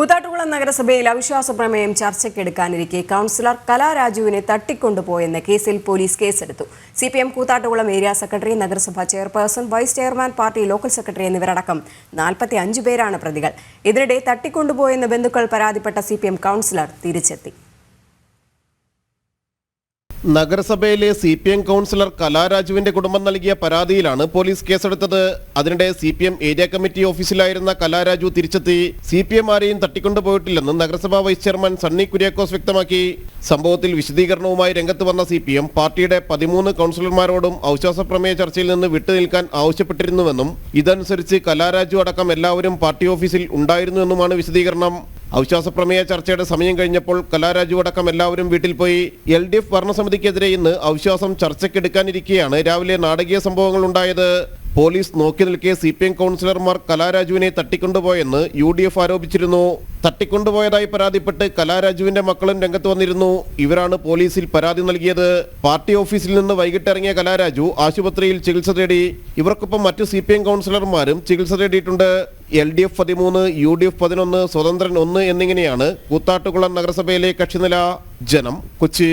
കൂത്താട്ടുകുളം നഗരസഭയിൽ അവിശ്വാസ പ്രമേയം ചർച്ചയ്ക്കെടുക്കാനിരിക്കെ കൗൺസിലർ കലാരാജുവിനെ തട്ടിക്കൊണ്ടുപോയെന്ന കേസിൽ പോലീസ് കേസെടുത്തു. CPM കൂത്താട്ടുകുളം ഏരിയ സെക്രട്ടറി, നഗരസഭാ chairperson, vice chairman, party local secretary എന്നിവരടക്കം 45 പേരാണ് പ്രതികൾ. ഇതിനിടെ തട്ടിക്കൊണ്ടുപോയെന്ന് ബന്ധുക്കൾ പരാതിപ്പെട്ട CPM കൗൺസിലർ തിരിച്ചെത്തി. നഗരസഭയിലെ CPM കൗൺസിലർ കലാരാജുവിന്റെ കുടുംബം നൽകിയ പരാതിയിലാണ് പോലീസ് കേസെടുത്തത്. അതിനിടെ CPM ഏരിയ കമ്മിറ്റി ഓഫീസിലായിരുന്ന കലാരാജു തിരിച്ചെത്തി. CPM ആരെയും തട്ടിക്കൊണ്ടുപോയിട്ടില്ലെന്ന് നഗരസഭാ വൈസ് ചെയർമാൻ സണ്ണി കുര്യാക്കോസ് വ്യക്തമാക്കി. സംഭവത്തിൽ വിശദീകരണവുമായി രംഗത്ത് വന്ന CPM പാർട്ടിയുടെ 13 കൗൺസിലർമാരോടും അവിശ്വാസ പ്രമേയ ചർച്ചയിൽ നിന്ന് വിട്ടുനിൽക്കാൻ ആവശ്യപ്പെട്ടിരുന്നുവെന്നും ഇതനുസരിച്ച് കലാരാജു അടക്കം എല്ലാവരും പാർട്ടി ഓഫീസിൽ ഉണ്ടായിരുന്നുവെന്നുമാണ് വിശദീകരണം. അവിശ്വാസ പ്രമേയ ചർച്ചയുടെ സമയം കഴിഞ്ഞപ്പോൾ കലാരാജു അടക്കം എല്ലാവരും വീട്ടിൽ പോയി. LDF ഭരണസമിതിക്കെതിരെ ഇന്ന് അവിശ്വാസം ചർച്ചയ്ക്കെടുക്കാനിരിക്കെയാണ് രാവിലെ നാടകീയ സംഭവങ്ങൾ ഉണ്ടായത്. പോലീസ് നോക്കി നിൽക്കെ CPM കൗൺസിലർമാർ കലാരാജുവിനെ തട്ടിക്കൊണ്ടുപോയെന്ന് UDF ആരോപിച്ചിരുന്നു. തട്ടിക്കൊണ്ടുപോയതായി പരാതിപ്പെട്ട് കലാരാജുവിന്റെ മക്കളും രംഗത്ത് വന്നിരുന്നു. ഇവരാണ് പോലീസിൽ പരാതി നൽകിയത്. പാർട്ടി ഓഫീസിൽ നിന്ന് വൈകിട്ടിറങ്ങിയ കലാരാജു ആശുപത്രിയിൽ ചികിത്സ തേടി. ഇവർക്കൊപ്പം മറ്റു CPM കൗൺസിലർമാരും ചികിത്സ തേടിയിട്ടുണ്ട്. LDF 13, UDF 11, സ്വതന്ത്രൻ 1 എന്നിങ്ങനെയാണ് കൂത്താട്ടുകുളം നഗരസഭയിലെ കക്ഷിനില. ജനം, കൊച്ചി.